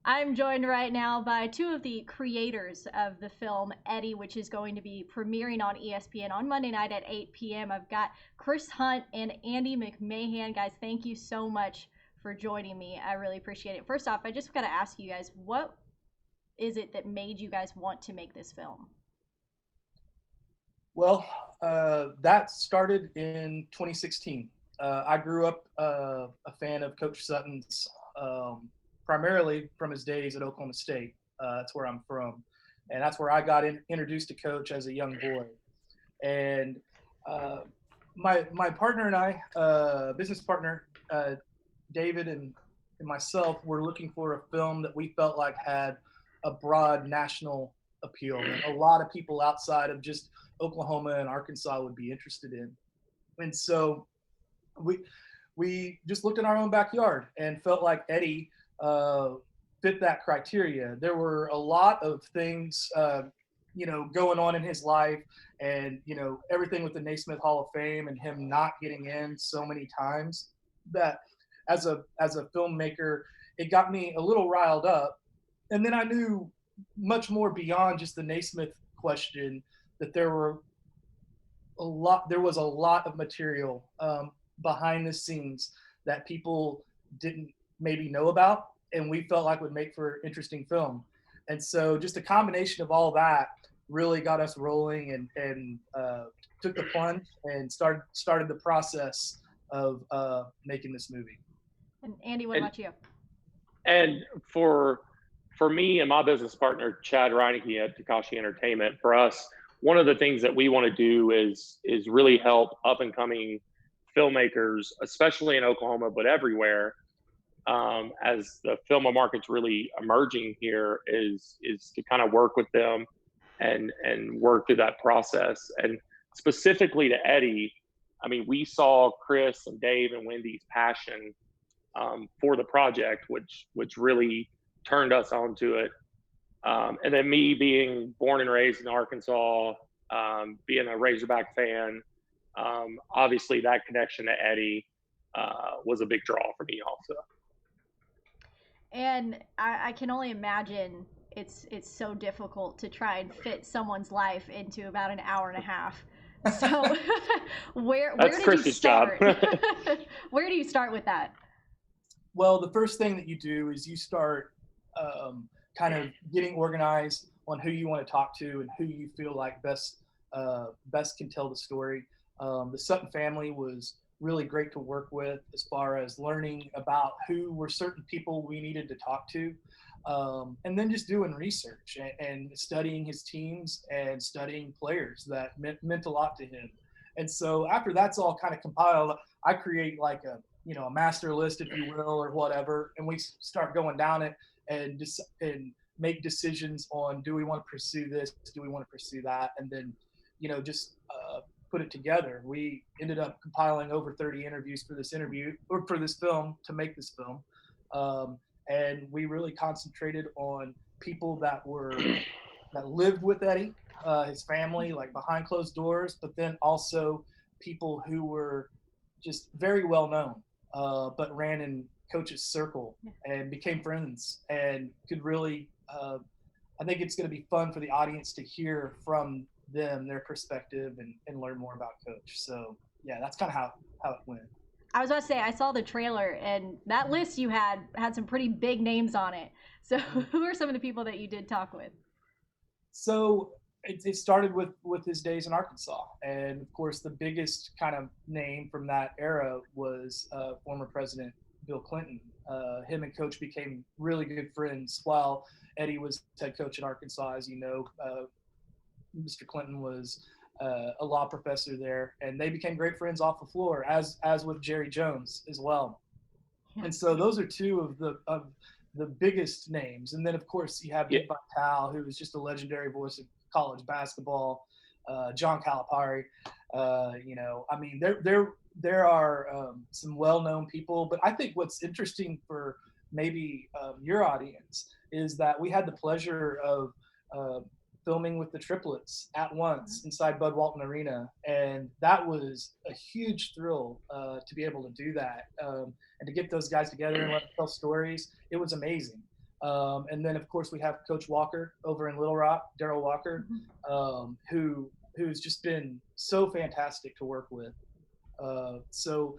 I'm joined right now by two of the creators of the film Eddie, which is going to be premiering on ESPN on Monday night at 8 p.m. I've got Chris Hunt and Andy McMahon. Guys, thank you so much for joining me. I really appreciate it. First off, I just got to ask you guys, what is it that made you guys want to make this film? Well, that started in 2016. I grew up a fan of Coach Sutton's, primarily from his days at Oklahoma State. That's where I'm from, and that's where I got introduced to Coach as a young boy. And uh, my partner and I, business partner, David and myself, were looking for a film that we felt like had a broad national appeal that a lot of people outside of just Oklahoma and Arkansas would be interested in. And so we we just looked in our own backyard and felt like Eddie uh, fit that criteria. There were a lot of things, going on in his life, and everything with the Naismith Hall of Fame and him not getting in so many times that, as a filmmaker, it got me a little riled up. And then I knew much more beyond just the Naismith question, that there was a lot of material behind the scenes that people didn't maybe know about, and we felt like would make for interesting film. And so just a combination of all that really got us rolling, and took the plunge and started the process of making this movie. And Andy, what And about you? and for me and my business partner Chad Reineke at Takashi Entertainment, for us, one of the things that we want to do is really help up and coming filmmakers, especially in Oklahoma, but everywhere. As the film market's really emerging here, is to kind of work with them and work through that process. And specifically to Eddie, I mean, we saw Chris and Dave and Wendy's passion for the project, which really turned us onto it. And then me being born and raised in Arkansas, being a Razorback fan, obviously that connection to Eddie was a big draw for me also. And I can only imagine it's so difficult to try and fit someone's life into about an hour and a half. So where That's did you Chris's job. start? Where do you start with that? Well, the first thing that you do is you start kind of getting organized on who you want to talk to and who you feel like best can tell the story. The Sutton family was really great to work with as far as learning about who were certain people we needed to talk to, and then just doing research and studying his teams and studying players that meant a lot to him. And so after that's all kind of compiled, I create like a master list, if you will, or whatever, and we start going down it and make decisions on, do we want to pursue this, do we want to pursue that, and then just put it together. We ended up compiling over 30 interviews for this film to make this film, and we really concentrated on people that lived with Eddie, his family, like behind closed doors, but then also people who were just very well known, but ran in Coach's circle and became friends, and could really. I think it's going to be fun for the audience to hear from them, their perspective, and learn more about Coach. So yeah, that's kind of how it went. I was about to say I saw the trailer and that list you had some pretty big names on it. So who are some of the people that you did talk with? So it started with his days in Arkansas, and of course the biggest kind of name from that era was former President Bill Clinton. Him and Coach became really good friends while Eddie was head coach at Arkansas. As you know, Mr. Clinton was a law professor there, and they became great friends off the floor, as with Jerry Jones as well. Yeah. And so those are two of the biggest names. And then of course you have Dick Vitale, who was just a legendary voice of college basketball. John Calipari. I mean, there are some well-known people, but I think what's interesting for maybe your audience is that we had the pleasure of filming with the triplets at once inside Bud Walton Arena, and that was a huge thrill to be able to do that, and to get those guys together and let them tell stories. It was amazing. And then of course we have Coach Walker over in Little Rock, Daryl Walker, who's just been so fantastic to work with. So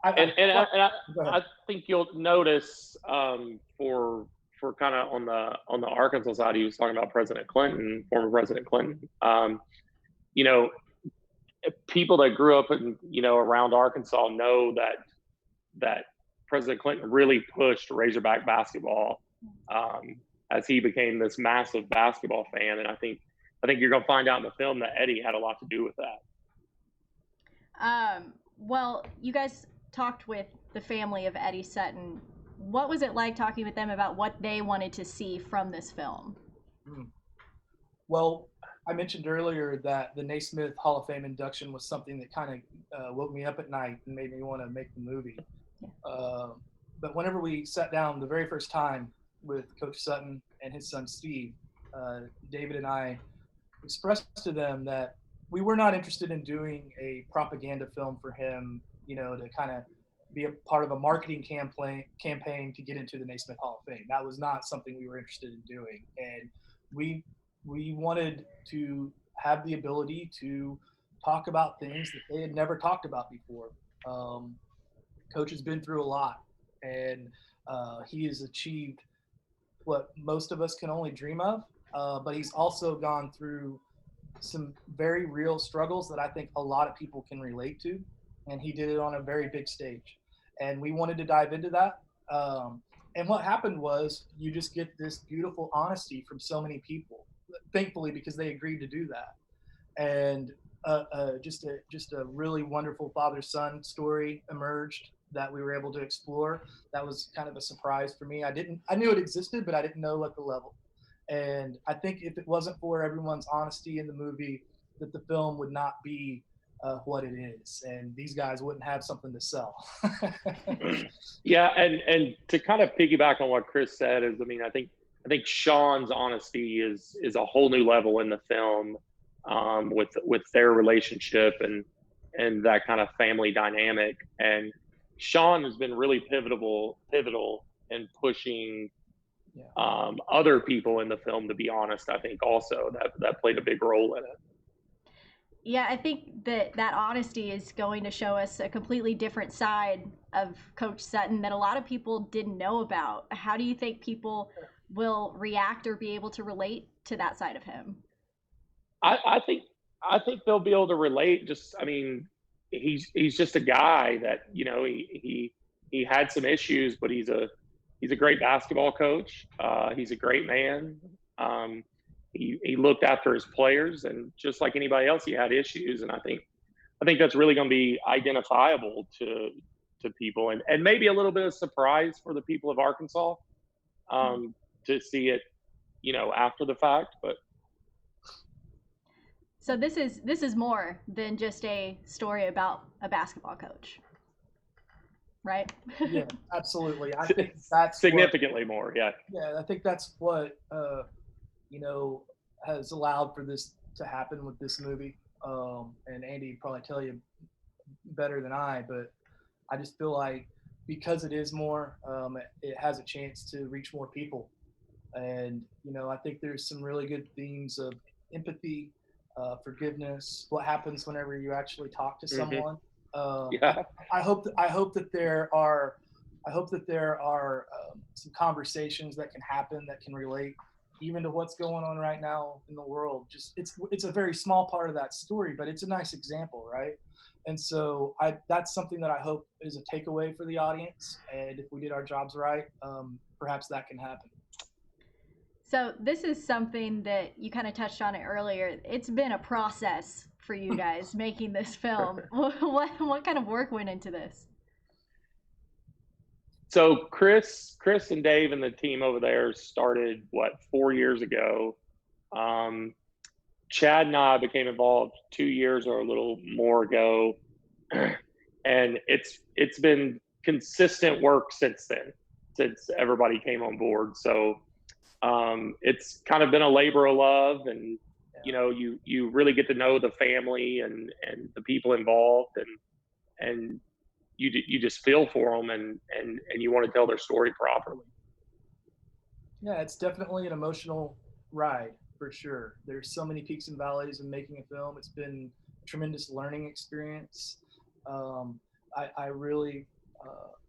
I think you'll notice for kind of on the Arkansas side, he was talking about President Clinton, former President Clinton. You know, people that grew up in around Arkansas know that President Clinton really pushed Razorback basketball as he became this massive basketball fan, and I think you're going to find out in the film that Eddie had a lot to do with that. Well, you guys talked with the family of Eddie Sutton. What was it like talking with them about what they wanted to see from this film? Well, I mentioned earlier that the Naismith Hall of Fame induction was something that kind of woke me up at night and made me want to make the movie. But whenever we sat down the very first time with Coach Sutton and his son Steve, David and I expressed to them that we were not interested in doing a propaganda film for him, to kind of be a part of a marketing campaign to get into the Naismith Hall of Fame. That was not something we were interested in doing. And we wanted to have the ability to talk about things that they had never talked about before. Coach has been through a lot, and he has achieved what most of us can only dream of, but he's also gone through some very real struggles that I think a lot of people can relate to, and he did it on a very big stage. And we wanted to dive into that. And what happened was you just get this beautiful honesty from so many people, thankfully, because they agreed to do that. And just a really wonderful father-son story emerged that we were able to explore. That was kind of a surprise for me. I knew it existed, but I didn't know at the level. And I think if it wasn't for everyone's honesty in the movie, that the film would not be what it is, and these guys wouldn't have something to sell. Yeah, and to kind of piggyback on what Chris said is, I think Sean's honesty is a whole new level in the film, with their relationship and that kind of family dynamic. And Sean has been really pivotal in pushing other people in the film to be honest. I think also that played a big role in it. Yeah, I think that honesty is going to show us a completely different side of Coach Sutton that a lot of people didn't know about. How do you think people will react or be able to relate to that side of him? I think they'll be able to relate. He's just a guy that he had some issues, but he's a great basketball coach. He's a great man. He looked after his players, and just like anybody else, he had issues. And I think that's really going to be identifiable to people, and maybe a little bit of surprise for the people of Arkansas to see it, after the fact. But so this is more than just a story about a basketball coach, right? Yeah, absolutely. I think that's significantly more. Yeah. Yeah, I think that's what has allowed for this to happen with this movie. And Andy would probably tell you better than I, but I just feel like because it is more, it has a chance to reach more people. And I think there's some really good themes of empathy, forgiveness, what happens whenever you actually talk to someone. Yeah. I hope that there are some conversations that can happen that can relate even to what's going on right now in the world. Just it's a very small part of that story, but it's a nice example, right? And so that's something that I hope is a takeaway for the audience. And if we did our jobs right, perhaps that can happen. So this is something that you kind of touched on it earlier. It's been a process for you guys making this film. What kind of work went into this? So Chris and Dave and the team over there started 4 years ago. Chad and I became involved 2 years or a little more ago, and it's been consistent work since then, since everybody came on board. So it's kind of been a labor of love, and you really get to know the family and the people involved, and you just feel for them, and you want to tell their story properly. Yeah, it's definitely an emotional ride for sure. There's so many peaks and valleys in making a film. It's been a tremendous learning experience. Um, I really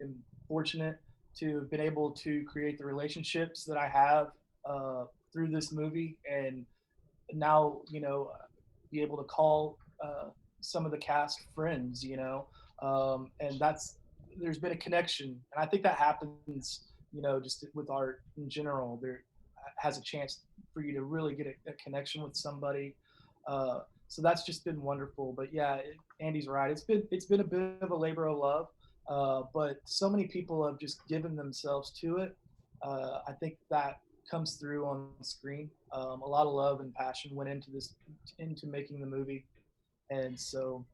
am fortunate to have been able to create the relationships that I have through this movie, and now be able to call some of the cast friends. And there's been a connection, and I think that happens just with art in general. There has a chance for you to really get a connection with somebody. So that's just been wonderful. But yeah, Andy's right. It's been a bit of a labor of love, but so many people have just given themselves to it. I think that comes through on screen. A lot of love and passion went into making the movie, and so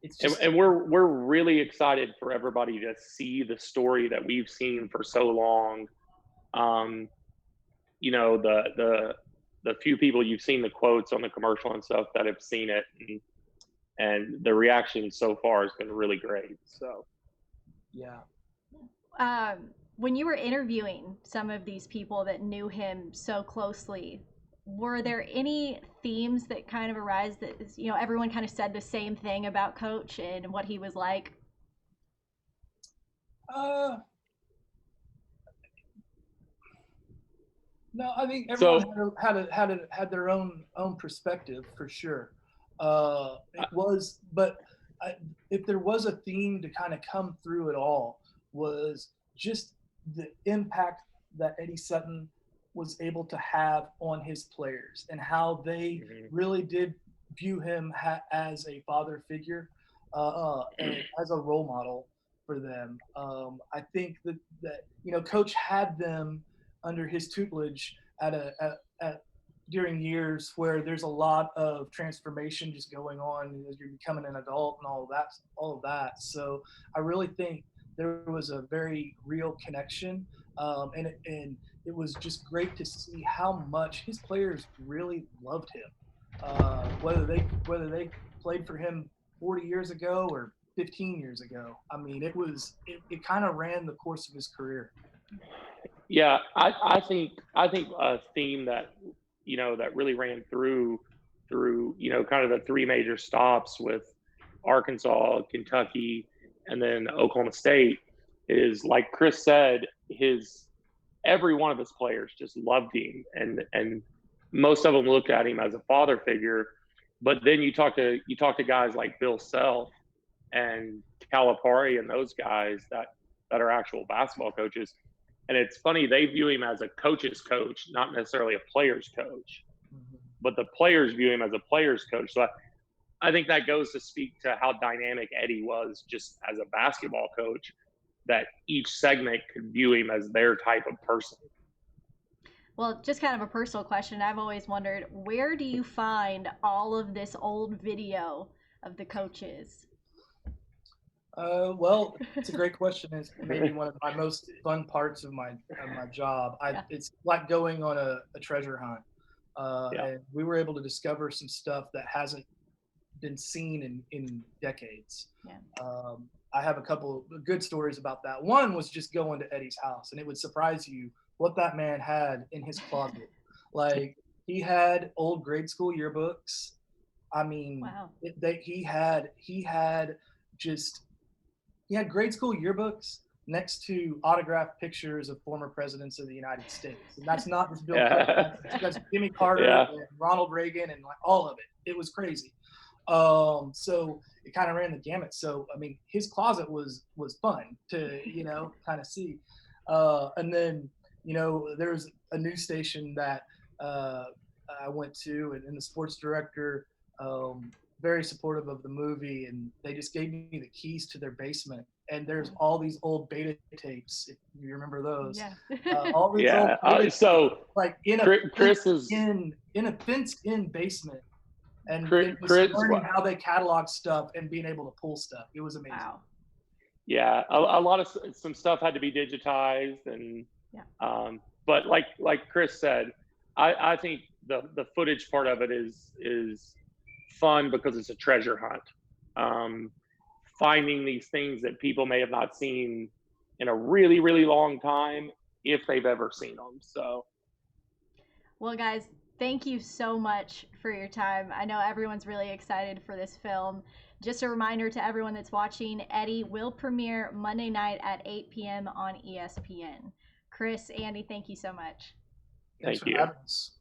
it's just. And we're really excited for everybody to see the story that we've seen for so long. The few people you've seen the quotes on the commercial and stuff that have seen it, and the reaction so far has been really great. So Yeah. When you were interviewing some of these people that knew him so closely, were there any themes that kind of arise that everyone kind of said the same thing about Coach and what he was like? No, I think everyone had their own perspective for sure. But if there was a theme to kind of come through it all, was just the impact that Eddie Sutton was able to have on his players, and how they really did view him as a father figure, and as a role model for them. I think that Coach had them under his tutelage during years where there's a lot of transformation just going on as you're becoming an adult and all of that. So I really think there was a very real connection, and it was just great to see how much his players really loved him, whether they played for him 40 years ago or 15 years ago. I mean, it kind of ran the course of his career. Yeah, I think a theme that that really ran through kind of the three major stops with Arkansas, Kentucky, and then Oklahoma State is, like Chris said, every one of his players just loved him, and most of them looked at him as a father figure. But then you talk to guys like Bill Self and Calipari and those guys that are actual basketball coaches. And it's funny, they view him as a coach's coach, not necessarily a player's coach. But the players view him as a player's coach. So I think that goes to speak to how dynamic Eddie was just as a basketball coach, that each segment could view him as their type of person. Well, just kind of a personal question. I've always wondered, where do you find all of this old video of the coaches? Well, it's a great question. It's maybe one of my most fun parts of my job. It's like going on a treasure hunt. And we were able to discover some stuff that hasn't been seen in decades. Yeah. I have a couple of good stories about that. One was just going to Eddie's house, and it would surprise you what that man had in his closet. Like, he had old grade school yearbooks. I mean, wow. He had grade school yearbooks next to autographed pictures of former presidents of the United States. And that's not just Bill Clinton, that's Jimmy Carter and Ronald Reagan and like all of it. It was crazy. So it kind of ran the gamut. So, I mean, his closet was fun to, kind of see. And then, there's a news station that I went to, and the sports director, very supportive of the movie, and they just gave me the keys to their basement, and there's all these old beta tapes, if you remember those. All these old beta so like in a fenced-in basement, and just learning how they catalog stuff and being able to pull stuff. It was amazing. Wow. Yeah, a lot of some stuff had to be digitized, and but like Chris said, I think the footage part of it is fun because it's a treasure hunt. finding these things that people may have not seen in a really, really long time, if they've ever seen them. So, well, guys, thank you so much for your time. I know everyone's really excited for this film. Just a reminder to everyone that's watching, Eddie will premiere Monday night at 8 p.m. on ESPN. Chris, Andy, thank you so much. Thanks thank for you. having us.